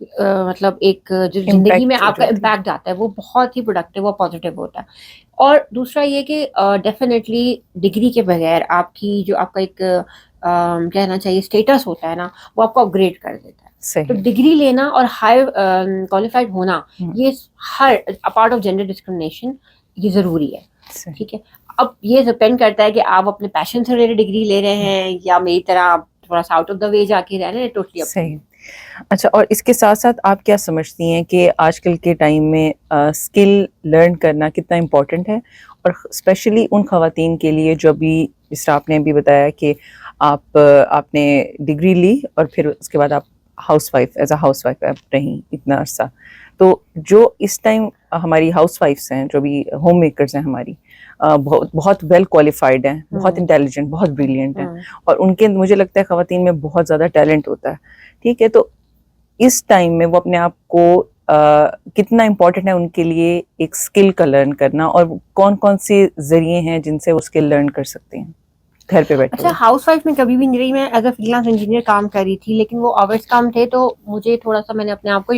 مطلب ایک جو زندگی میں آپ کا امپیکٹ آتا ہے وہ بہت ہی پروڈکٹیو اور پازیٹیو ہوتا ہے. اور دوسرا یہ کہ ڈیفینیٹلی ڈگری کے بغیر آپ کی جو آپ کا ایک کہنا چاہیے اسٹیٹس ہوتا ہے نا وہ آپ کو اپ گریڈ کر دیتا ہے. تو ڈگری لینا اور ہائی کوالیفائڈ ہونا یہ ہر پارٹ آف جینڈر ڈسکرمنیشن یہ ضروری ہے. ٹھیک ہے, اب یہ ڈپینڈ کرتا ہے کہ آپ اپنے پیشن سے ریلیٹڈ ڈگری لے رہے ہیں یا میری طرح آپ تھوڑا سا آؤٹ آف دا وے جا کے رہ رہے ہیں. ٹوٹلی صحیح. اچھا, اور اس کے ساتھ ساتھ آپ کیا سمجھتی ہیں کہ آج کل کے ٹائم میں اسکل لرن کرنا کتنا امپورٹنٹ ہے, اور اسپیشلی ان خواتین کے لیے جو ابھی جس طرح آپ نے ابھی بتایا کہ آپ نے ڈگری لی اور پھر اس کے بعد آپ house wife as a house wife رہیں اتنا عرصہ, تو جو اس ٹائم ہماری ہاؤس وائفس ہیں جو بھی ہوم میکرز ہیں ہماری, بہت ویل کوالیفائڈ ہیں, بہت انٹیلیجنٹ, بہت بریلینٹ ہیں, اور ان کے مجھے لگتا ہے خواتین میں بہت زیادہ ٹیلنٹ ہوتا ہے. ٹھیک ہے, تو اس ٹائم میں وہ اپنے آپ کو کتنا امپورٹنٹ ہے ان کے لیے ایک اسکل کا لرن کرنا, اور کون کون سے ذریعے ہیں جن سے وہ اسکل لرن کر سکتے ہیں گھر پہ بیٹھے. اچھا, ہاؤس وائف میں کبھی بھی نہیں رہی, میں as a freelance engineer کام کر رہی تھی, لیکن وہ آورس کم تھے تو مجھے تھوڑا سا میں نے اپنے آپ کو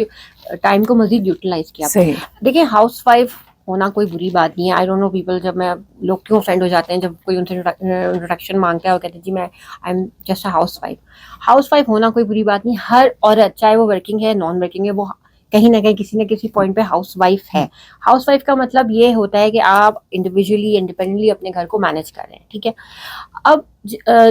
ٹائم کو مزید یوٹیلائز کیا. صحیح. دیکھیں ہاؤس وائف ہونا کوئی بری بات نہیں ہے. آئی ڈونٹ نو پیپل, جب میں لوگ کیوں افینڈ ہو جاتے ہیں جب کوئی ان سے انٹروڈکشن مانگتا ہے اور کہتے ہیں جی میں I am just a house wife. House wife ہونا کوئی بری بات نہیں. ہر عورت چاہے وہ ورکنگ ہے نان ورکنگ ہے وہ کہیں نہ کہیں کسی نہ کسی پوائنٹ پہ ہاؤس وائف ہے. ہاؤس وائف کا مطلب یہ ہوتا ہے کہ آپ انڈیویجولی انڈیپینڈنٹلی اپنے گھر کو مینیج کر رہے ہیں. ٹھیک ہے, اب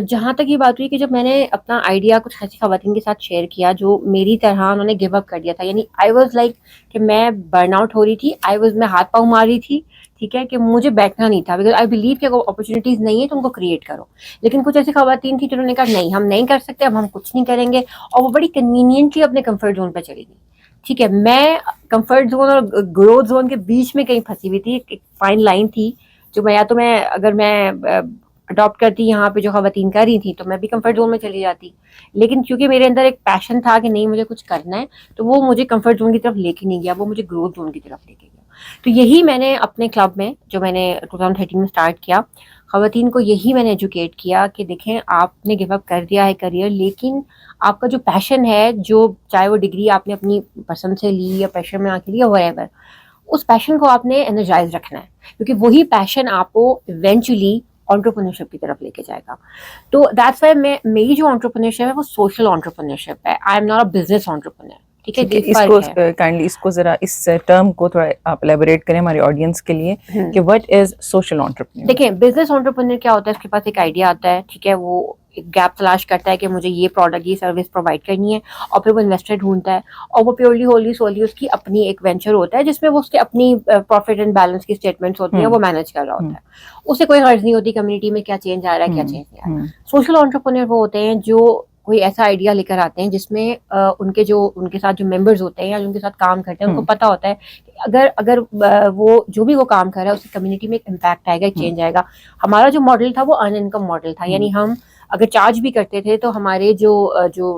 جہاں تک یہ بات ہوئی کہ جب میں نے اپنا آئیڈیا کچھ ایسی خواتین کے ساتھ شیئر کیا جو میری طرح انہوں نے گیو اپ کر دیا تھا, یعنی آئی واز لائک کہ میں برن آؤٹ ہو رہی تھی, میں ہاتھ پاؤں مار رہی تھی. ٹھیک ہے, کہ مجھے بیٹھنا نہیں تھا, بیکاز آئی بلیو کہ اگر اپرچونیٹیز نہیں ہے تو ان کو کریٹ کرو. لیکن کچھ ایسی خواتین تھیں جنہوں نے کہا نہیں ہم نہیں کر سکتے, اب ہم کچھ نہیں کریں گے, اور وہ بڑی کنوینئنٹلی اپنے کمفرٹ زون پہ چلی گئی. ٹھیک ہے, میں کمفرٹ زون اور گروتھ زون کے بیچ میں کہیں پھنسی ہوئی تھی. ایک فائن لائن تھی جو میں یا تو میں اگر میں اڈاپٹ کرتی یہاں پہ جو خواتین کر رہی تھی تو میں بھی کمفرٹ زون میں چلی جاتی, لیکن کیونکہ میرے اندر ایک پیشن تھا کہ نہیں مجھے کچھ کرنا ہے تو وہ مجھے کمفرٹ زون کی طرف لے کے نہیں گیا, وہ مجھے گروتھ زون کی طرف لے کے گیا. تو یہی میں نے اپنے کلب میں جو میں نے 2013 میں اسٹارٹ کیا, خواتین کو یہی میں نے ایجوکیٹ کیا کہ دیکھیں آپ نے گیو اپ کر دیا ہے کریئر, لیکن آپ کا جو پیشن ہے, جو چاہے وہ ڈگری آپ نے اپنی پسند سے لی یا پیشن میں آ کے لی یا whatever, اس پیشن کو آپ نے انرجائز رکھنا ہے, کیونکہ وہی پیشن آپ کو ایونچولی انٹرپرینورشپ کی طرف لے کے جائے گا. تو دیٹس وائی میری جو انٹرپرینورشپ ہے وہ سوشل انٹرپرینورشپ ہے. آئی am not a business entrepreneur. ٹھیک ہے, اس کو کائنڈلی اس کو ذرا اس ٹرم کو تھوڑا آپ الیبوریٹ کریں ہماری آڈینس کے لیے کہ وٹ از سوشل انٹرپرینور. دیکھیں بزنس انٹرپرینور کیا ہوتا ہے, اس کے پاس ایک آئیڈیا آتا ہے. ٹھیک ہے, وہ ایک گیپ تلاش کرتا ہے کہ مجھے یہ پروڈکٹ یہ سروس پرووائڈ کرنی ہے, اور پھر وہ انویسٹر ڈھونڈتا ہے, اور وہ پیورلی ہوللی سوللی اس کی اپنی ایک وینچر ہوتا ہے جس میں وہ اس کے اپنی پروفٹ اینڈ بیلنس کی اسٹیٹمنٹس ہوتی ہیں, وہ مینیج کر رہا ہوتا ہے. اسے کوئی غرض نہیں ہوتی کمیونٹی میں کیا چینج آ رہا ہے کیا چینج نہیں آ رہا. سوشل انٹرپرینور وہ ہوتے ہیں جو کوئی ایسا آئیڈیا لے کر آتے ہیں جس میں ان کے ساتھ جو ممبرز ہوتے ہیں یا جو ان کے ساتھ کام کرتے ہیں ان کو پتہ ہوتا ہے کہ اگر وہ جو بھی وہ کام کر رہا ہے اس کی کمیونٹی میں ایک امپیکٹ آئے گا, ایک چینج آئے گا. ہمارا جو ماڈل تھا وہ ارن انکم ماڈل تھا, یعنی ہم اگر چارج بھی کرتے تھے تو ہمارے جو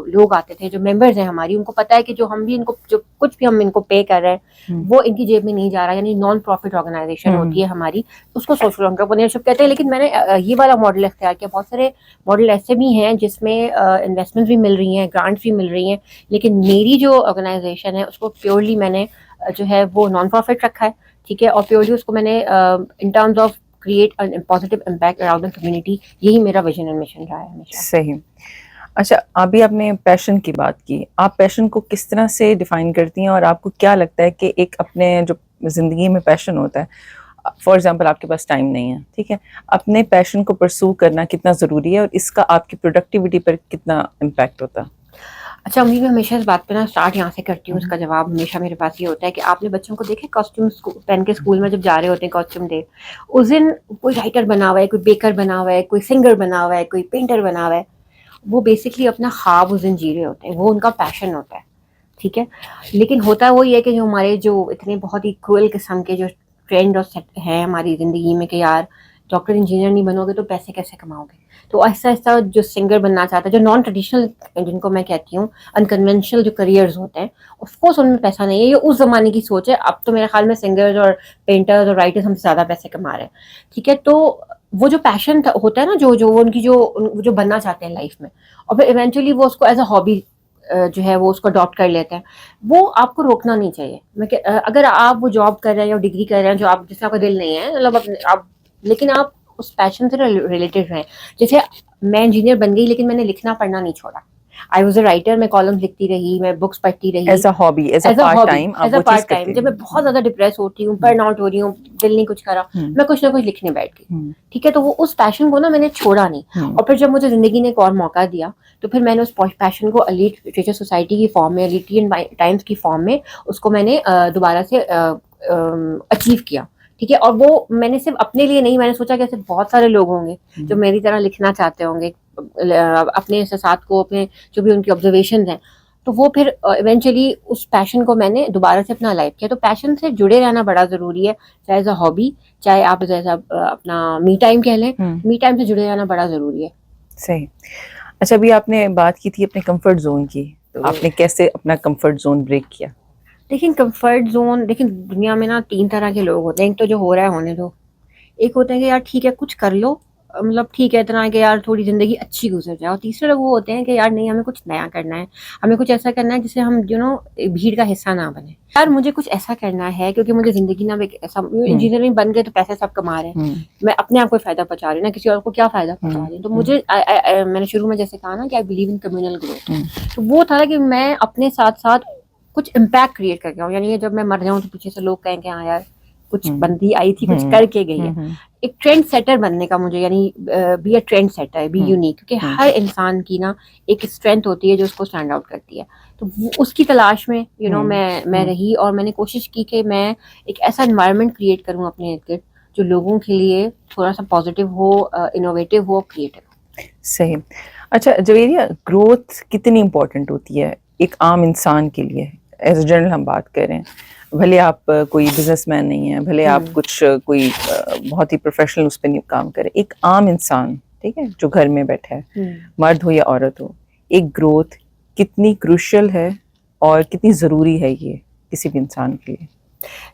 لوگ آتے تھے, جو ممبرز ہیں ہماری, ان کو پتہ ہے کہ جو ہم بھی ان کو جو کچھ بھی ہم ان کو پے کر رہے ہیں وہ ان کی جیب میں نہیں جا رہا, یعنی نان پروفٹ آرگنائزیشن ہوتی ہے ہماری, اس کو سوشل انٹرپرینورشپ کہتے ہیں. لیکن میں نے یہ والا ماڈل اختیار کیا. بہت سارے ماڈل ایسے بھی ہیں جس میں انویسٹمنٹ بھی مل رہی ہیں, گرانٹس بھی مل رہی ہیں, لیکن میری جو آرگنائزیشن ہے اس کو پیورلی میں نے جو ہے وہ نان پروفٹ رکھا ہے. ٹھیک ہے, اور پیورلی اس کو میں نے in terms of create a positive impact around the community, یہی میرا ویژن اینڈ مشن رہا ہے ہمیشہ. صحیح. اچھا, ابھی آپ نے پیشن کی بات کی, آپ پیشن کو کس طرح سے ڈیفائن کرتی ہیں, اور آپ کو کیا لگتا ہے کہ ایک اپنے جو زندگی میں پیشن ہوتا ہے, فار ایگزامپل آپ کے پاس ٹائم نہیں ہے, ٹھیک ہے, اپنے پیشن کو پرسو کرنا کتنا ضروری ہے, اور اس کا آپ کی پروڈکٹیوٹی پر کتنا امپیکٹ ہوتا ہے؟ اچھا امید, میں ہمیشہ اس بات پہ نا اسٹارٹ یہاں سے کرتی ہوں. اس کا جواب ہمیشہ میرے پاس یہ ہوتا ہے کہ آپ نے بچوں کو دیکھے کاسٹیوم پہن کے اسکول میں جب جا رہے ہوتے ہیں کاسٹیوم ڈے, اس دن کوئی رائٹر بنا ہوا ہے, کوئی بیکر بنا ہوا ہے, کوئی سنگر بنا ہوا ہے, کوئی پینٹر بنا ہوا ہے. وہ بیسکلی اپنا خواب اس دن جی رہے ہوتے ہیں, وہ ان کا پیشن ہوتا ہے. ٹھیک ہے, لیکن ہوتا ہے وہ یہ کہ جو ہمارے جو اتنے بہت ہی کروئل قسم کے جو ٹرینڈ اور سیٹ ہیں ہماری زندگی میں کہ یار ڈاکٹر انجینئر نہیں بنو گے تو پیسے کیسے کماؤ گے, تو آہستہ آہستہ جو سنگر بننا چاہتا ہے, جو نان ٹریڈیشنل جن کو میں کہتی ہوں انکنونشنل جو کریئرز ہوتے ہیں, آف کورس ان میں پیسہ نہیں ہے. یہ اس زمانے کی سوچ ہے. اب تو میرے خیال میں سنگرز اور پینٹرز اور رائٹرز ہم سے زیادہ پیسے کما رہے ہیں. ٹھیک ہے, تو وہ جو پیشن ہوتا ہے نا, جو ان کی جو بننا چاہتے ہیں لائف میں, اور پھر ایونچولی وہ اس کو ایز اے ہابی جو ہے وہ اس کو اڈاپٹ کر لیتے ہیں. وہ آپ کو روکنا نہیں چاہیے. اگر آپ وہ جاب کر رہے ہیں یا ڈگری کر رہے ہیں جو آپ جس سے آپ کا دل نہیں ہے, مطلب آپ, لیکن آپ اس پیشن سے ریلیٹڈ رہیں. جیسے میں انجینئر بن گئی لیکن میں نے لکھنا پڑھنا نہیں چھوڑا. آئی واز اے رائٹر, میں کالمز لکھتی رہی, میں بکس پڑھتی رہی as a hobby, as a as a part hobby, time as آپ اے وہ چیز پارٹ ٹائم. کرتے جب میں رہے. بہت زیادہ ڈپریس ہوتی ہوں, برن آؤٹ ہو رہی ہوں, دل نہیں کچھ کرا, میں کچھ نہ کچھ لکھنے بیٹھ گئی. ٹھیک ہے, تو وہ اس پیشن کو نا میں نے چھوڑا نہیں. اور پھر جب مجھے زندگی نے ایک اور موقع دیا تو پھر میں نے اس پیشن کو ایلیٹ لٹریچر سوسائٹی کی فارم میں, ایلیٹ ٹائمز کی فارم میں اس کو میں نے دوبارہ سے اچیو کیا. ٹھیک ہے, اور وہ میں نے صرف اپنے لیے نہیں, میں نے سوچا کہ ایسے بہت سارے لوگ ہوں گے جو میری طرح لکھنا چاہتے ہوں گے, اپنے احساسات کو, اپنے جو بھی ان کی آبزرویشنز ہیں, تو وہ پھر ایونچولی اس پیشن کو میں نے دوبارہ سے اپنا لائف کیا. تو پیشن سے جڑے رہنا بڑا ضروری ہے, چاہے ایز اے ہابی, چاہے آپ ایسا اپنا می ٹائم کہہ لیں, می ٹائم سے جڑے رہنا بڑا ضروری ہے. صحیح. اچھا, ابھی آپ نے بات کی تھی اپنے کمفرٹ زون کی, تو آپ نے کیسے اپنا کمفرٹ زون بریک کیا؟ دیکھیں کمفرٹ زون, دیکھیں دنیا میں نا 3 طرح کے لوگ ہوتے ہیں. ایک تو جو ہو رہا ہے ہونے دو, ایک ہوتا ہے کہ یار ٹھیک ہے کچھ کر لو, مطلب ٹھیک ہے اتنا ہے کہ یار تھوڑی زندگی اچھی گزر جائے. اور تیسرے لوگ وہ ہوتے ہیں کہ یار نہیں, ہمیں کچھ نیا کرنا ہے, ہمیں کچھ ایسا کرنا ہے جسے ہم بھیڑ کا حصہ نہ بنے. یار مجھے کچھ ایسا کرنا ہے کیونکہ مجھے زندگی نہ ایسا, انجینئرنگ بن گئے تو پیسے سب کما رہے ہیں, میں اپنے آپ کو فائدہ پہنچا رہی ہوں نا, کسی اور کو کیا فائدہ پہنچا رہی ہوں. تو مجھے میں نے شروع میں جیسے کہا نا کہ I believe in communal growth, تو وہ تھا کہ میں اپنے ساتھ ساتھ کچھ امپیکٹ کریٹ کر کے آؤں. یعنی جب میں مر جاؤں تو پیچھے سے لوگ کہیں کہ ہاں یار کچھ بندی آئی تھی, کچھ کر کے گئی ہے. ایک ٹرینڈ سیٹر بننے کا مجھے, یعنی be a trend setter, be unique, کیونکہ ہر انسان کی نا ایک اسٹرینتھ ہوتی ہے جو اس کو اسٹینڈ آؤٹ کرتی ہے. تو اس کی تلاش میں میں رہی, اور میں نے کوشش کی کہ میں ایک ایسا انوائرمنٹ کریٹ کروں اپنے ارد گرد جو لوگوں کے لیے تھوڑا سا پازیٹیو ہو, انوویٹیو ہو, کریٹو. صحیح. اچھا جویریہ, گروتھ کتنی امپورٹنٹ ہوتی ہے ایک عام انسان کے لیے؟ ایز اے جنرل ہم بات کریں, بھلے آپ کوئی بزنس مین نہیں ہیں, بھلے آپ کچھ کوئی بہت ہی پروفیشنل اس پہ کام کرے, ایک عام انسان, ٹھیک ہے, جو گھر میں بیٹھا ہے, مرد ہو یا عورت ہو, ایک گروتھ کتنی کروشل ہے اور کتنی ضروری ہے یہ کسی بھی انسان کے لیے؟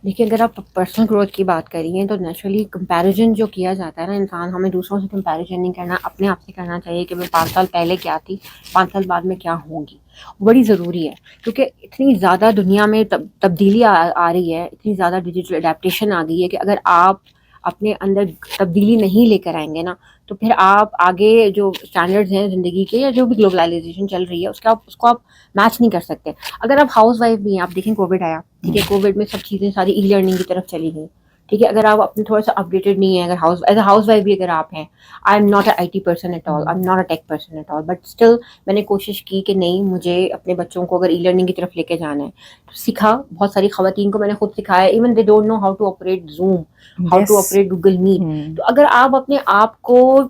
دیکھیے اگر آپ پرسنل گروتھ کی بات کریے تو نیچرلی کمپیریزن جو کیا جاتا ہے نا انسان, ہمیں دوسروں سے کمپیریزن نہیں کرنا, اپنے آپ سے کرنا چاہیے کہ میں 5 سال پہلے کیا تھی, 5 سال بعد میں کیا ہوں گی. بڑی ضروری ہے کیونکہ اتنی زیادہ دنیا میں تبدیلی آ رہی ہے, اتنی زیادہ ڈیجیٹل اڈیپٹیشن آ گئی ہے کہ اگر آپ اپنے اندر تبدیلی نہیں لے کر آئیں گے نا تو پھر آپ آگے جو اسٹینڈرڈز ہیں زندگی کے, یا جو بھی گلوبلائزیشن چل رہی ہے اس کو آپ میچ نہیں کر سکتے. اگر آپ ہاؤس وائف بھی ہیں, آپ دیکھیں کووڈ آیا, ٹھیک ہے, کووڈ میں سب چیزیں ساری ای لرننگ کی طرف چلی گئی. ٹھیک ہے, اگر آپ اپنے تھوڑا سا اپڈیٹڈ نہیں ہیں, اگر ایز اے ہاؤس وائف بھی اگر آپ ہیں, I am not a I T person at all, I am not a tech person at all, but still میں نے کوشش کی کہ نہیں, مجھے اپنے بچوں کو اگر ای لرننگ کی طرف لے کے جانا ہے تو سیکھا. بہت ساری خواتین کو میں نے خود سکھایا, even they don't know how to operate Zoom, how to operate Google Meet. تو اگر آپ اپنے آپ کو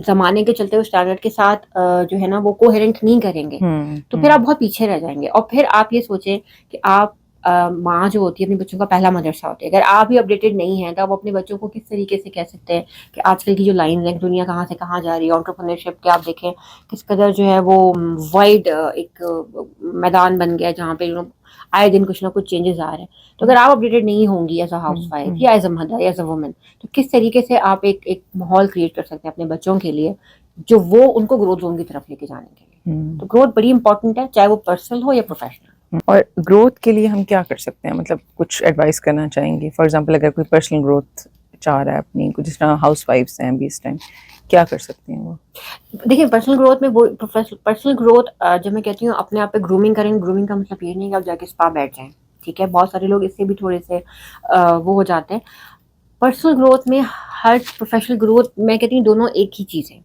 زمانے کے چلتے ہوئے اسٹینڈرڈ کے ساتھ جو ہے نا وہ کوہیرنٹ نہیں کریں گے تو پھر آپ بہت پیچھے رہ جائیں گے. اور پھر آپ یہ سوچیں کہ آپ ماں جو ہوتی ہے اپنے بچوں کا پہلا مدرسہ ہوتی ہے. اگر آپ ہی اپڈیٹڈ نہیں ہیں تو آپ اپنے بچوں کو کس طریقے سے کہہ سکتے ہیں کہ آج کل کی جو لائنز ہیں, دنیا کہاں سے کہاں جا رہی ہے, انٹرپرینورشپ کے آپ دیکھیں کس قدر جو ہے وہ وائڈ ایک میدان بن گیا جہاں پہ آئے دن کچھ نہ کچھ چینجز آ رہے ہیں. تو اگر آپ اپڈیٹڈ نہیں ہوں گی ایز اے ہاؤس وائف یا as a mother, as a woman, تو کس طریقے سے آپ ایک ماحول کریٹ کر سکتے ہیں اپنے بچوں کے لیے جو وہ ان کو گروتھ زون کی طرف لے کے جانے کے لیے. تو گروتھ بڑی امپورٹنٹ ہے, چاہے وہ پرسنل ہو یا پروفیشنل. اور گروتھ کے لیے ہم کیا کر سکتے ہیں, مطلب کچھ ایڈوائس کرنا چاہیں گے؟ فار ایگزامپل اگر کوئی پرسنل گروتھ چاہ رہا ہے اپنی, جس طرح ہاؤس وائفس ہیں ابھی اس ٹائم, کیا کر سکتے ہیں وہ؟ دیکھیں پرسنل گروتھ میں وہ پرسنل گروتھ جب میں کہتی ہوں اپنے آپ پہ گرومنگ کریں, گرومنگ کا مطلب یہ نہیں کہ آپ جا کے اسپا بیٹھ جائیں. ٹھیک ہے, بہت سارے لوگ اس سے بھی تھوڑے سے وہ ہو جاتے ہیں. پرسنل گروتھ میں ہر پروفیشنل گروتھ, میں کہتی ہوں دونوں ایک ہی چیز ہے.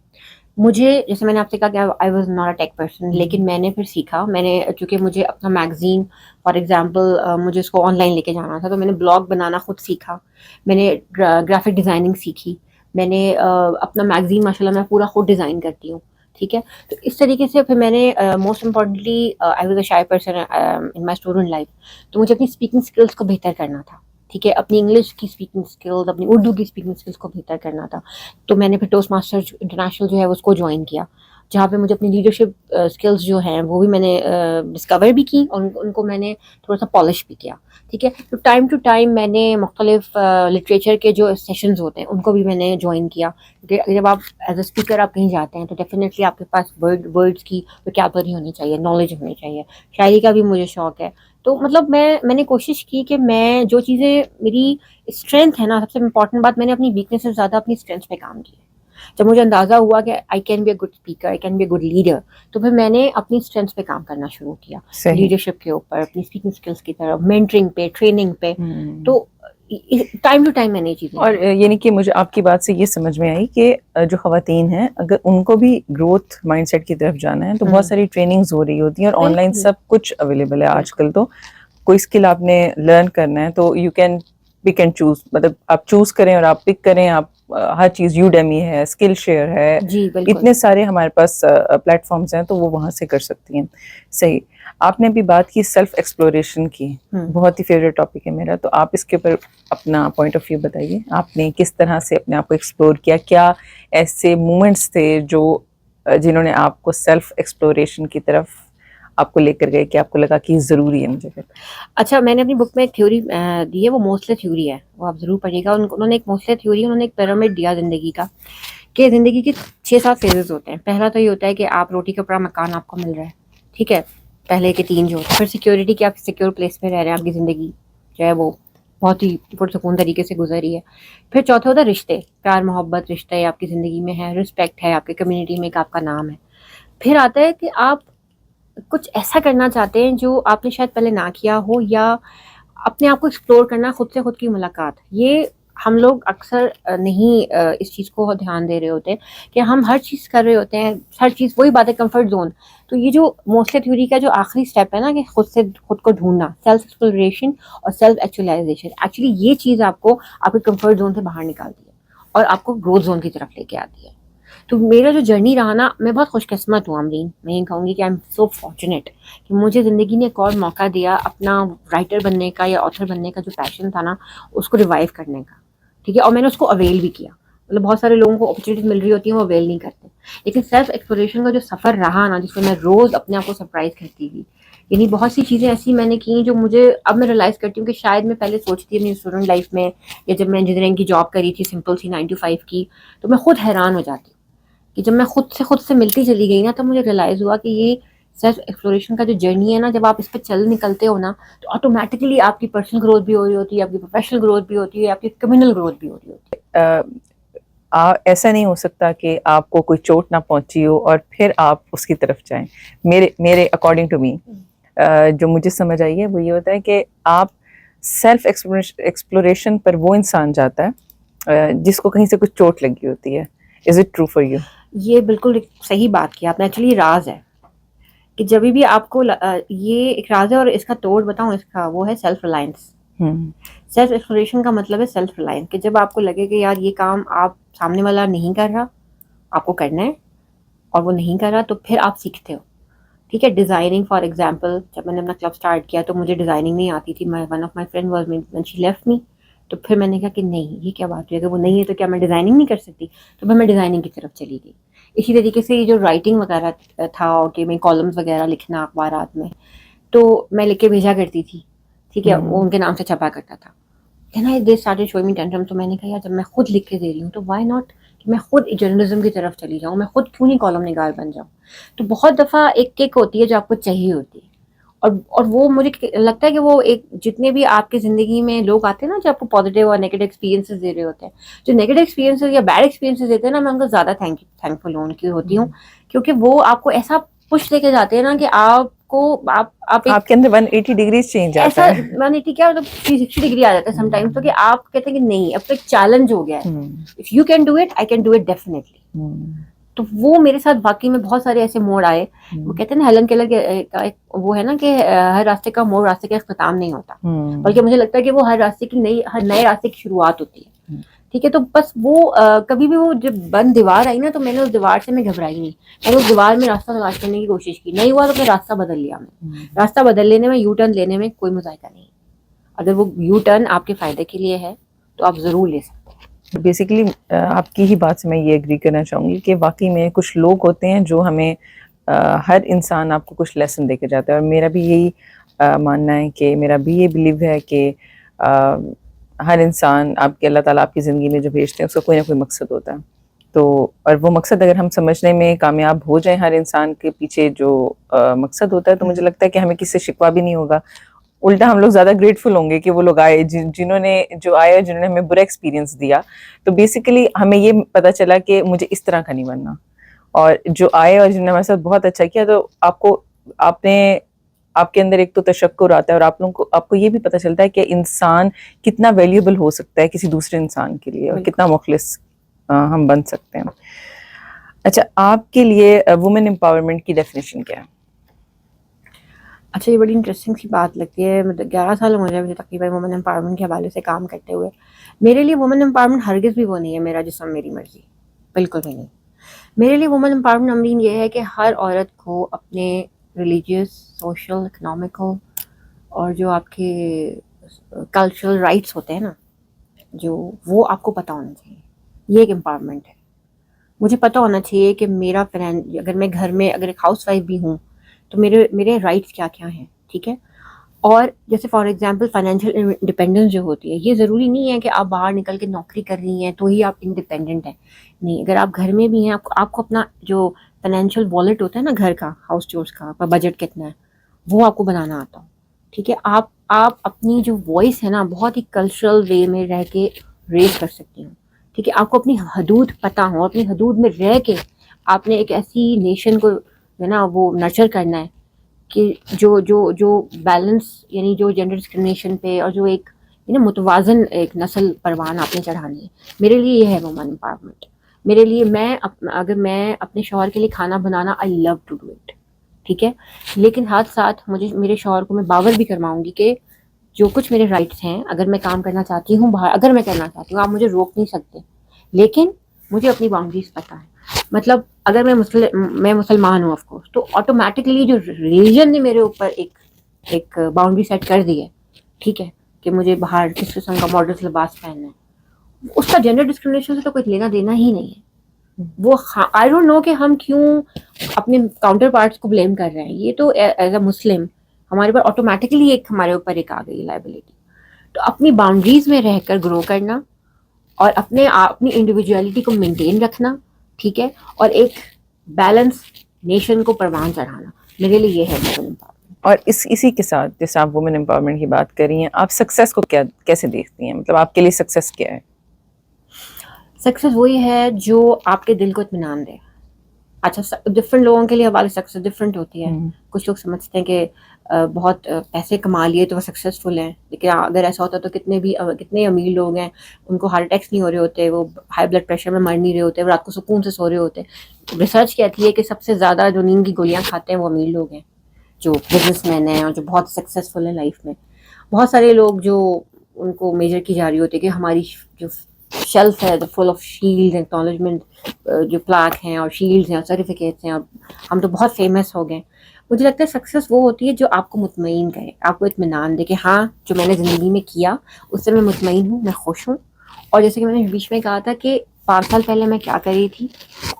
مجھے جیسے میں نے آپ سے کہا کہ آئی was not a tech person, لیکن میں نے پھر سیکھا, میں نے چونکہ مجھے اپنا میگزین فار ایگزامپل مجھے اس کو آن لائن لے کے جانا تھا, تو میں نے بلاگ بنانا خود سیکھا, میں نے گرافک ڈیزائننگ سیکھی, میں نے اپنا میگزین ماشاء اللہ میں پورا خود ڈیزائن کرتی ہوں. ٹھیک ہے, تو اس طریقے سے پھر میں نے most importantly I was a شائے person in my student life, تو مجھے اپنی اسپیکنگ اسکلس کو بہتر کرنا تھا. ٹھیک ہے, اپنی انگلش کی اسپیکنگ اسکلز, اپنی اردو کی اسپیکنگ اسکلس کو بہتر کرنا تھا. تو میں نے پھر ٹوسٹ ماسٹر انٹرنیشنل جو ہے اس کو جوائن کیا, جہاں پہ مجھے اپنی لیڈرشپ اسکلز جو ہیں وہ بھی میں نے ڈسکور بھی کی, اور ان کو میں نے تھوڑا سا پالش بھی کیا. ٹھیک ہے. تو ٹائم ٹو ٹائم میں نے مختلف لٹریچر کے جو سیشنز ہوتے ہیں ان کو بھی میں نے جوائن کیا. جب آپ ایز اے اسپیکر آپ کہیں جاتے ہیں تو ڈیفینیٹلی آپ کے پاس ورڈس کی وکیبلری ہونی چاہیے, نالج ہونی چاہیے. شاعری کا بھی مجھے شوق ہے. تو مطلب میں نے کوشش کی کہ میں جو چیزیں میری اسٹرینتھ ہے نا, سب سے امپورٹنٹ بات, میں نے اپنی ویکنیس سے زیادہ اپنی اسٹرینتھ پہ کام کیا. جب مجھے اندازہ ہوا کہ I can be a good speaker, I can be a good leader, تو پھر میں نے اپنی اسٹرینتھ پہ کام کرنا شروع کیا. لیڈرشپ کے اوپر, اپنی اسپیکنگ اسکلس کی طرف, مینٹرنگ پہ, ٹریننگ پہ. تو ٹائم ٹو ٹائم میں نے یہ چیزیں. اور یعنی کہ مجھے آپ کی بات سے یہ سمجھ میں آئی کہ جو خواتین ہیں اگر ان کو بھی گروتھ مائنڈ سیٹ کی طرف جانا ہے تو بہت ساری ٹریننگز ہو رہی ہوتی ہیں, اور آن لائن سب کچھ اویلیبل ہے آج کل. تو کوئی اسکل آپ نے لرن کرنا ہے تو you can pick and choose, مطلب آپ چوز کریں اور آپ پک کریں. آپ ہر چیز, یوڈیمی ہے, اسکل شیئر ہے, جی بالکل, اتنے سارے ہمارے پاس پلیٹ فارمز ہیں تو وہ وہاں سے کر سکتی ہیں. صحیح. آپ نے بھی بات کی سیلف ایکسپلوریشن کی, بہت ہی فیوریٹ ٹاپک ہے میرا, تو آپ اس کے اوپر اپنا پوائنٹ آف ویو بتائیے. آپ نے کس طرح سے اپنے آپ کو ایکسپلور کیا, کیا ایسے مومنٹس تھے جو جنہوں نے آپ کو سیلف ایکسپلوریشن کی طرف آپ کو لے کر گئے کہ آپ کو لگا کہ ضروری ہے مجھے؟ اچھا, میں نے اپنی بک میں ایک تھیوری دی ہے, وہ موسلے تھیوری ہے, وہ آپ ضرور پڑھیے گا. انہوں نے ایک موسلے تھیوری, انہوں نے ایک پیرامڈ دیا زندگی کا, کہ زندگی کے 6-7 فیزز ہوتے ہیں. پہلا تو یہ ہوتا ہے کہ آپ روٹی کپڑا مکان آپ کو مل رہا ہے, ٹھیک ہے, پہلے کے 3 جو ہوتے ہیں. پھر سیکیورٹی کی, آپ سیکیور پلیس میں رہ رہے ہیں, آپ کی زندگی جو ہے وہ بہت ہی پرسکون طریقے سے گزری ہے. پھر چوتھا ہوتا ہے رشتے, پیار محبت رشتے آپ کی زندگی میں ہے, رسپیکٹ ہے, آپ کی کمیونٹی میں ایک آپ کا نام ہے. پھر آتا ہے کہ آپ کچھ ایسا کرنا چاہتے ہیں جو آپ نے شاید پہلے نہ کیا ہو, یا اپنے آپ کو ایکسپلور کرنا, خود سے خود کی ملاقات. یہ ہم لوگ اکثر نہیں اس چیز کو دھیان دے رہے ہوتے کہ ہم ہر چیز کر رہے ہوتے ہیں, ہر چیز وہی بات ہے, کمفرٹ زون. تو یہ جو موسلے تھیوری کا جو آخری اسٹیپ ہے نا, کہ خود کو ڈھونڈنا, سیلف ایکسپلوریشن اور سیلف ایکچولائزیشن, ایکچولی یہ چیز آپ کو آپ کے کمفرٹ زون سے باہر نکالتی ہے اور آپ کو گروتھ زون کی طرف لے کے آتی ہے. تو میرا جو جرنی رہا نا, میں بہت خوش قسمت ہوں امرین. میں یہ کہوں گی کہ آئی ایم سو فارچونیٹ کہ مجھے زندگی نے ایک اور موقع دیا اپنا رائٹر بننے کا یا آتھر بننے کا جو پیشن تھا نا, اس کو ریوائیو کرنے کا, ٹھیک ہے. اور میں نے اس کو اویل بھی کیا. مطلب بہت سارے لوگوں کو اپرچونیٹی مل رہی ہوتی ہے, وہ اویل نہیں کرتے. لیکن سیلف ایکسپلوریشن کا جو سفر رہا نا, جس میں میں روز اپنے آپ کو سرپرائز کرتی تھی, یعنی بہت سی چیزیں ایسی میں نے کی جو مجھے اب میں ریئلائز کرتی ہوں کہ شاید میں پہلے سوچتی اپنی اسٹوڈنٹ لائف میں, یا جب میں انجینئرنگ کی جاب کری تھی سمپل سی 9 to 5 کی, تو میں خود حیران ہو جاتی کہ جب میں خود سے ملتی چلی گئی نا, تب مجھے ریئلائز ہوا کہ یہ سیلف ایکسپلوریشن کا جو جرنی ہے نا, جب آپ اس پہ چل نکلتے ہو نا, تو آٹومیٹکلی آپ کی پرسنل گروتھ بھی ہو رہی ہوتی ہے, آپ کی پروفیشنل گروتھ بھی ہوتی ہے, آپ کی کمیونل گروتھ بھی ہو رہی ہوتی ہے. ایسا نہیں ہو سکتا کہ آپ کو کوئی چوٹ نہ پہنچی ہو اور پھر آپ اس کی طرف جائیں. میرے اکارڈنگ ٹو می جو مجھے سمجھ آئی ہے وہ یہ ہوتا ہے کہ آپ سیلف ایکسپلوریشن پر وہ انسان جاتا ہے جس کو کہیں سے کچھ چوٹ لگی ہوتی ہے. Is it true for you? یہ بالکل صحیح بات کی آپ نے. ایکچولی راز ہے کہ جب بھی آپ کو یہ ایک راز ہے, اور اس کا توڑ بتاؤں اس کا, وہ ہے سیلف ریلائنس. سیلف ایکسپلوریشن کا مطلب ہے سیلف ریلائنس, کہ جب آپ کو لگے کہ یار یہ کام آپ سامنے والا نہیں کر رہا, آپ کو کرنا ہے, اور وہ نہیں کر رہا, تو پھر آپ سیکھتے ہو, ٹھیک ہے. ڈیزائننگ فار ایگزامپل, جب میں نے اپنا کلب اسٹارٹ کیا تو مجھے ڈیزائننگ نہیں آتی تھی. One of my friend was when she left me, تو پھر میں نے کہا کہ نہیں, یہ کیا بات ہے, اگر وہ نہیں ہے تو کیا میں ڈیزائننگ نہیں کر سکتی, تو پھر میں ڈیزائننگ کی طرف چلی گئی. اسی طریقے سے یہ جو رائٹنگ وغیرہ تھا, کہ میں کالمز وغیرہ لکھنا اخبارات میں, تو میں لکھ کے بھیجا کرتی تھی, ٹھیک ہے, وہ ان کے نام سے چھپا کرتا تھا. They started شوئنگ me tantrum. تو میں نے کہا یار جب میں خود لکھ کے دے رہی ہوں تو وائی ناٹ کہ میں خود جرنلزم کی طرف چلی جاؤں, میں خود کیوں نہیں کالم نگار بن جاؤں. تو بہت دفعہ ایک کک ہوتی ہے جو آپ کو چاہیے ہوتی ہے, اور وہ مجھے لگتا ہے کہ وہ ایک جتنے بھی آپ کی زندگی میں لوگ آتے ہیں نا جو آپ کو پازیٹیو اور نیگیٹو ایکسپیرینسز دے رہے ہوتے ہیں, جو نیگیٹو ایکسپیرینسز یا بیڈ ایکسپیرینسز دیتے ہیں نا, میں ان کو زیادہ تھینک فل ہوتی ہوں, کیونکہ وہ آپ کو ایسا پش لے کے جاتے ہیں نا کہ آپ کو آپ کے اندر 180 ڈگریز چینج آتا ہے. ایسا 180 کیا مطلب 360 ڈگری آ جاتا ہے سم ٹائمز, تو کہ آپ کہتے ہیں کہ نہیں, اب تو ایک چیلنج ہو گیا ہے, if you can do it I can do it definitely. تو وہ میرے ساتھ واقعی میں بہت سارے ایسے موڑ آئے. وہ کہتے ہیں نا ہیلن کیلر کا وہ ہے نا کہ ہر راستے کا موڑ راستے کا اختتام نہیں ہوتا, بلکہ مجھے لگتا ہے کہ وہ ہر راستے کی ہر نئے راستے کی شروعات ہوتی ہے, ٹھیک ہے. تو بس وہ کبھی بھی وہ جب بند دیوار آئی نا, تو میں نے اس دیوار سے میں گھبرائی نہیں, میں نے اس دیوار میں راستہ تلاش کرنے کی کوشش کی. نہیں ہوا تو پھر راستہ بدل لیا. میں راستہ بدل لینے میں, یو ٹرن لینے میں کوئی مذائقہ نہیں. اگر وہ یو ٹرن آپ کے فائدے کے لیے ہے تو آپ ضرور لے سکتے ہیں. بیسیکلی آپ کی ہی بات سے میں یہ ایگری کرنا چاہوں گی کہ واقعی میں کچھ لوگ ہوتے ہیں جو ہمیں ہر انسان آپ کو کچھ لیسن دے کے جاتا ہے, اور میرا بھی یہی ماننا ہے کہ میرا بھی یہ بلیو ہے کہ ہر انسان آپ کے اللہ تعالیٰ آپ کی زندگی میں جو بھیجتے ہیں اس کا کوئی نہ کوئی مقصد ہوتا ہے. تو اور وہ مقصد اگر ہم سمجھنے میں کامیاب ہو جائیں ہر انسان کے پیچھے جو مقصد ہوتا ہے تو مجھے لگتا ہے کہ ہمیں کسی سے شکوہ بھی نہیں ہوگا. الٹا ہم لوگ زیادہ گریٹفل ہوں گے کہ وہ لوگ آئے جنہوں نے جنہوں نے ہمیں برا ایکسپیرینس دیا. تو بیسیکلی ہمیں یہ پتہ چلا کہ مجھے اس طرح کا نہیں بننا, اور جو آئے اور جنہوں نے ہمارے ساتھ بہت اچھا کیا تو آپ کے اندر ایک تو تشکر آتا ہے, اور آپ کو یہ بھی پتہ چلتا ہے کہ انسان کتنا ویلیوبل ہو سکتا ہے کسی دوسرے انسان کے لیے, اور کتنا مخلص ہم بن سکتے ہیں. اچھا, آپ کے لیے وومن امپاورمنٹ کی ڈیفینیشن کیا ہے؟ اچھا, یہ بڑی انٹرسٹنگ سی بات لگتی ہے. مطلب 11 سال ہو گئے مجھے تقریباً وومن امپاورمنٹ کے حوالے سے کام کرتے ہوئے. میرے لیے وومن امپاورمنٹ ہرگز بھی وہ نہیں ہے میرا جسم میری مرضی, بالکل بھی نہیں. میرے لیے وومن امپاورمنٹ امرین یہ ہے کہ ہر عورت کو اپنے ریلیجیس, سوشل, اکنامیکل اور جو آپ کے کلچرل رائٹس ہوتے ہیں نا, جو وہ آپ کو پتہ ہونا چاہیے. یہ ایک امپاورمنٹ ہے. مجھے پتہ ہونا چاہیے کہ میرا اگر میں گھر میں اگر ایک ہاؤس وائف بھی ہوں تو میرے رائٹس کیا کیا ہیں, ٹھیک ہے. اور جیسے فار ایگزامپل فائنینشیل انڈیپینڈنس جو ہوتی ہے, یہ ضروری نہیں ہے کہ آپ باہر نکل کے نوکری کر رہی ہیں تو ہی آپ انڈیپینڈنٹ ہیں. نہیں, اگر آپ گھر میں بھی ہیں, آپ کو اپنا جو فائنینشیل والیٹ ہوتا ہے نا گھر کا, ہاؤس چورس کا, آپ کا بجٹ کتنا ہے وہ آپ کو بنانا آتا ہو, ٹھیک ہے. آپ اپنی جو وائس ہے نا بہت ہی کلچرل وے میں رہ کے ریز کر سکتی ہوں, ٹھیک ہے. آپ کو اپنی حدود پتہ ہو, اپنی حدود میں رہ کے آپ نے ایک ایسی نیشن کو جو ہے نا وہ نرچر کرنا ہے کہ جو بیلنس, یعنی جو جینڈر ڈسکرمنیشن پہ اور جو ایک متوازن ایک نسل پروان آپ نے چڑھانی ہے. میرے لیے یہ ہے وومن امپاورمنٹ. میرے لیے اگر میں اپنے شوہر کے لیے کھانا بنانا, آئی لو ٹو ڈو اٹ, ٹھیک ہے. لیکن ساتھ مجھے میرے شوہر کو میں باور بھی کرواؤں گی کہ جو کچھ میرے رائٹس ہیں, اگر میں کام کرنا چاہتی ہوں باہر, اگر میں کرنا چاہتی ہوں آپ مجھے روک نہیں سکتے, لیکن مجھے اپنی باؤنڈریز پتہ ہے. مطلب اگر میں مسلمان ہوں آف کورس, تو آٹومیٹکلی جو ریلیجن نے میرے اوپر ایک باؤنڈری سیٹ کر دی ہے, ٹھیک ہے, کہ مجھے باہر کس قسم کا ماڈرن لباس پہننا ہے, اس کا جینڈر ڈسکرمنیشن سے تو کوئی لینا دینا ہی نہیں ہے. وہ آئی ڈونٹ نو کہ ہم کیوں اپنے کاؤنٹر پارٹس کو بلیم کر رہے ہیں. یہ تو ایز اے مسلم ہمارے اوپر آٹومیٹکلی ہمارے اوپر ایک آ گئی لائبلٹی. تو اپنی باؤنڈریز میں رہ کر گرو کرنا اور اپنی انڈیویجویلٹی کو مینٹین رکھنا, ٹھیک ہے, اور ایک بیلنس نیشن کو پروان چڑھانا, میرے لیے یہ ہے وومن امپاورمنٹ. اور اسی کے ساتھ جیسے آپ وومن امپاورمنٹ کی بات کر رہی ہیں, آپ سکسیس کو کیسے دیکھتی ہیں؟ مطلب آپ کے لیے سکسیس کیا ہے؟ سکسیس وہی ہے جو آپ کے دل کو اطمینان دے. اچھا, ڈفرینٹ لوگوں کے لیے ہماری سکسیس ڈفرینٹ ہوتی ہے. کچھ لوگ سمجھتے ہیں کہ بہت پیسے کما لیے تو وہ سکسیزفل ہیں, لیکن اگر ایسا ہوتا تو کتنے امیر لوگ ہیں ان کو ہارٹ اٹیکس نہیں ہو رہے ہوتے, وہ ہائی بلڈ پریشر میں مر نہیں رہے ہوتے, وہ رات کو سکون سے سو رہے ہوتے. ریسرچ کہتی ہے کہ سب سے زیادہ جو نیند کی گولیاں کھاتے ہیں وہ امیر لوگ ہیں, جو بزنس مین ہیں اور جو بہت سکسیزفل ہیں لائف میں. بہت سارے لوگ جو ان کو میجر کی جا رہی ہوتی ہے کہ ہماری جو شیلف ہے فل آف شیلڈ ایکنالجمنٹ, جو پلاک ہیں اور شیلڈز ہیں اور سرٹیفکیٹس ہیں, ہم تو بہت فیمس ہو گئے. مجھے لگتا ہے سکسیس وہ ہوتی ہے جو آپ کو مطمئن کرے, آپ کو اطمینان دے کہ ہاں جو میں نے زندگی میں کیا اس سے میں مطمئن ہوں, میں خوش ہوں. اور جیسے کہ میں نے بیچ میں کہا تھا کہ 5 سال پہلے میں کیا کر رہی تھی,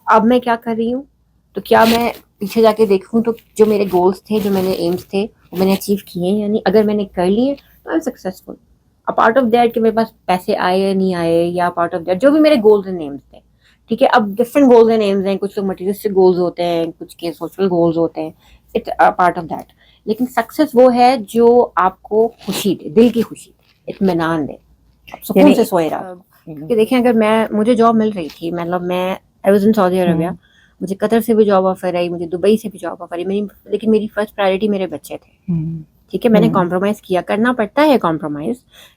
اب میں کیا کر رہی ہوں, تو کیا میں پیچھے جا کے دیکھوں تو جو میرے گولس تھے, جو میں نے ایمس تھے وہ میں نے اچیو کیے ہیں, یعنی اگر میں نے کر لیے تو I am successful. Part of that کہ میرے پاس پیسے آئے یا نہیں آئے, یا پارٹ آف دیٹ جو بھی میرے گولز اینڈ ایمس تھے, ٹھیک ہے. اب ڈفرنٹ گولز اینڈ ایمز ہیں, کچھ لوگ مٹیریلسٹک گولز ہوتے ہیں, کچھ کے سوشل گولز ہوتے ہیں, اٹ پارٹ آف دیٹ. لیکن سکسیس وہ ہے جو آپ کو خوشی دے, دل کی خوشی دے, اطمینان دے, سکون سے سوئے رہا. کہ دیکھیں اگر مجھے جاب مل رہی تھی, مطلب میں آئی واز ان سعودی عربیہ, مجھے قطر سے بھی جاب آفر آئی, مجھے دبئی سے بھی جاب آفر آئی, لیکن میری فرسٹ پرائرٹی میرے بچے تھے, ٹھیک ہے. میں نے کمپرومائز کیا, کرنا پڑتا ہے کمپرومائز,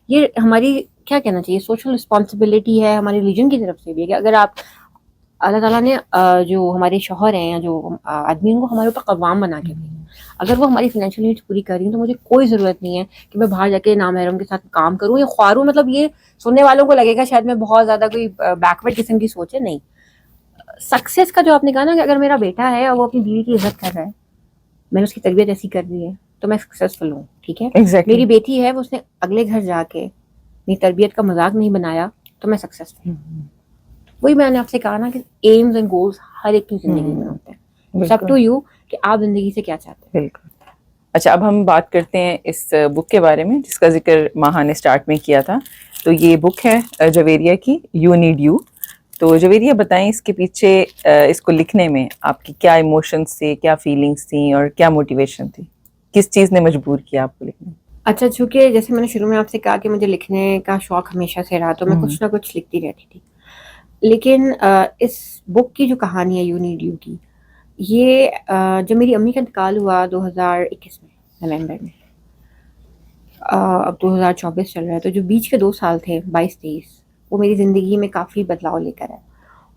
یہ ہماری کیا کہنا چاہیے سوشل رسپانسبلٹی ہے, ہماری ریلیجن کی طرف سے بھی ہے کہ اگر آپ اللہ تعالیٰ نے جو ہمارے شوہر ہیں یا جو آدمی ہیں کو ہمارے اوپر قوام بنا کے بھی, اگر وہ ہماری فائنینشیل نیڈس پوری کر رہی ہیں تو مجھے کوئی ضرورت نہیں ہے کہ میں باہر جا کے نامحرم کے ساتھ کام کروں یا خواروں. مطلب یہ سننے والوں کو لگے گا شاید میں بہت زیادہ کوئی بیکورڈ قسم کی سوچ ہے, نہیں. سکسیس کا جو آپ نے کہا نا کہ اگر میرا بیٹا ہے اور وہ اپنی بیوی کی عزت کر رہا ہے, میں نے اس کی تربیت ایسی کر دی ہے تو میں سکسیزفل ہوں, ٹھیک ہے. میری بیٹی ہے, وہ اس نے اگلے گھر جا کے میری تربیت کا مذاق نہیں بنایا تو میں سکسیزفل ہوں. وہی میں نے آپ سے کہا نا کہ ایمز اینڈ گولز ہر ایک کی زندگی میں ہوتے ہیں. اٹس اپ ٹو یو کہ آپ زندگی سے کیا چاہتے ہیں. بالکل. اچھا اب ہم بات کرتے ہیں اس بک کے بارے میں جس کا ذکر ماہا نے اسٹارٹ میں کیا تھا. تو یہ بک ہے جویریہ کی یو نیڈ یو. تو جویریہ بتائیں اس کے پیچھے اس کو لکھنے میں آپ کی کیا ایموشنس تھے, کیا فیلنگس تھیں اور کیا موٹیویشن تھی, کس چیز نے مجبور کیا آپ کو لکھنے؟ اچھا چونکہ جیسے میں نے شروع میں آپ سے کہا کہ مجھے لکھنے کا شوق ہمیشہ سے رہا, تو میں کچھ نہ کچھ لکھتی رہتی تھی. لیکن اس بک کی جو کہانی ہے یو نیڈ یو کی, یہ جب میری امی کا انتقال ہوا 2021 میں نومبر میں, اب 2024 چل رہا ہے, تو جو بیچ کے 2 سال تھے 22-23, وہ میری زندگی میں کافی بدلاؤ لے کر آئے,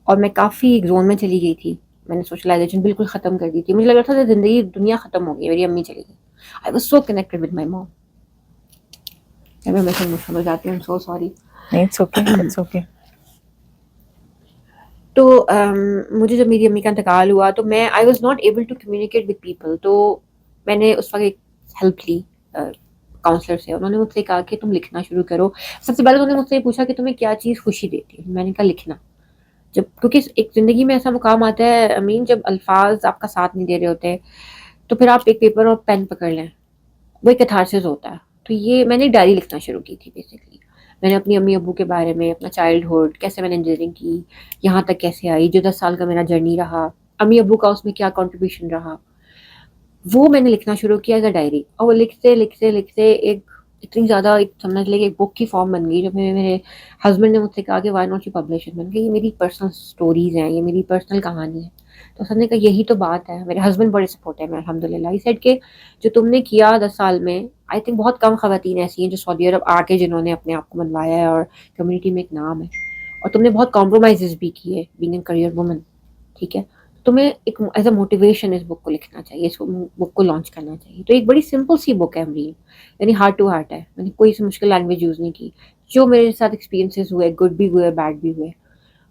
اور میں کافی ایک زون میں چلی گئی تھی. میں نے سوشلائزیشن بالکل ختم کر دی تھی. مجھے لگ رہا تھا کہ زندگی دنیا ختم ہو گئی, میری امی چلی گئی. I was so connected with my مام. میں ہمیشہ ایموشنل ہو جاتی ہوں, سو سوری. نہیں اٹس اوکے, اٹس اوکے. تو مجھے جب میری امی کا انتقال ہوا تو میں I was not able to communicate with people. تو میں نے اس وقت ایک ہیلپ لی کاؤنسلر سے. انہوں نے مجھ سے کہا کہ تم لکھنا شروع کرو. سب سے پہلے انہوں نے مجھ سے یہ پوچھا کہ تمہیں کیا چیز خوشی دیتی ہے. میں نے کہا لکھنا. جب کیونکہ ایک زندگی میں ایسا مقام آتا ہے امین, جب الفاظ آپ کا ساتھ نہیں دے رہے ہوتے, تو پھر آپ ایک پیپر اور پین پکڑ لیں, وہ ایک کیتھارسس ہوتا ہے. تو یہ میں نے ڈائری لکھنا شروع کی تھی بیسکلی. میں نے اپنی امی ابو کے بارے میں, اپنا چائلڈہڈ, کیسے میں نے انجینئرنگ کی, یہاں تک کیسے آئی, جو 10 سال کا میرا جرنی رہا, امی ابو کا اس میں کیا کنٹریبیوشن رہا, وہ میں نے لکھنا شروع کیا ایز اے ڈائری. اور وہ لکھتے لکھتے لکھتے ایک اتنی زیادہ ایک سمجھ لے کہ ایک بک کی فارم بن گئی. جب میرے ہسبینڈ نے مجھ سے کہا کہ why not you publish it, میں نے کہا یہ میری پرسنل اسٹوریز ہیں, یہ میری پرسنل کہانی ہے. تو سب نے کہا یہی تو بات ہے. میرے ہسبینڈ بڑے سپورٹیو ہیں الحمد للہ. ہی سیڈ کہ جو تم نے کیا 10 سال میں, آئی تھنک بہت کم خواتین ایسی ہیں جو سعودی عرب آ کے جنہوں نے اپنے آپ کو منوایا ہے اور کمیونٹی میں ایک نام ہے, اور تم نے بہت کمپرومائزز بھی کیے بینگ اے کریئر وومن. ٹھیک ہے, تمہیں ایک ایز اے موٹیویشن اس بک کو لکھنا چاہیے, اس بک کو لانچ کرنا چاہیے. تو ایک بڑی سمپل سی بک ہے امرین, یعنی ہارٹ ٹو ہارٹ ہے. میں نے کوئی سی مشکل لینگویج یوز نہیں کی. جو میرے ساتھ ایکسپیرینسز ہوئے, گڈ بھی ہوئے بیڈ بھی ہوئے,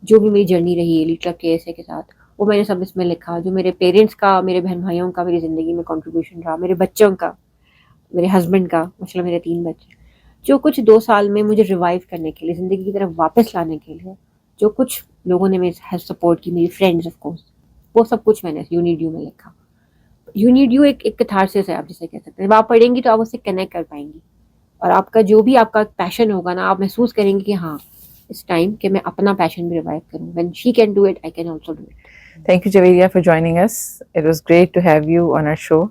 جو بھی میری جرنی رہی لیٹر کے ایسے کے ساتھ, وہ میں نے سب اس میں لکھا. جو میرے پیرنٹس کا, میرے بہن بھائیوں کا میری زندگی میں کنٹریبیوشن رہا, میرے بچوں کا, میرے ہسبینڈ کا, ماشاء اللہ میرے 3 بچے, جو کچھ 2 سال میں مجھے ریوائیو کرنے کے لیے, زندگی کی طرف واپس لانے کے لیے جو کچھ لوگوں نے میرے سپورٹ کی, میری فرینڈز آف کورس, وہ سب کچھ میں نے یو نیڈ یو میں لکھا. یو نیڈ یو ایک کیتھارسس ہے, آپ جسے کہہ سکتے ہیں. جب آپ پڑھیں گی تو آپ اس سے کنیکٹ کر پائیں گی, اور آپ کا جو بھی آپ کا پیشن ہوگا نا, آپ محسوس کریں گے کہ ہاں اس ٹائم کہ میں اپنا پیشن بھی ریوائیو کروں. When she can do it, I can also do it. Thank you Javeria for joining us. It was great to have you on our show.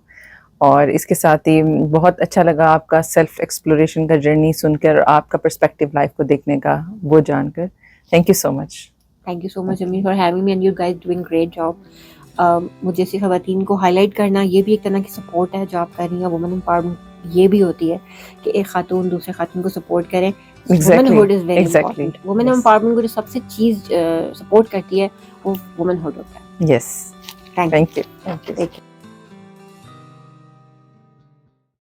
اور اس کے ساتھ ہی بہت اچھا لگا آپ کا سیلف ایکسپلوریشن کا جرنی سن کر, آپ کا پرسپیکٹیو لائف کو دیکھنے کا وہ جان کر. Thank you so much. Thank you so much Amin for having me, and you guys doing great job. مجھے ایسی خواتین کو ہائی لائٹ کرنا, یہ بھی ایک طرح کی سپورٹ ہے جو آپ کر رہی ہیں. وومن امپاورمنٹ یہ بھی ہوتی ہے کہ ایک خاتون دوسرے خاتون کو سپورٹ کریں. Womanhood is very important. Women empowerment کو جو سب سے چیز سپورٹ کرتی ہے وہ وومن ہوڈ ہوتا ہے. یس, تھینک تھینک یو. یو.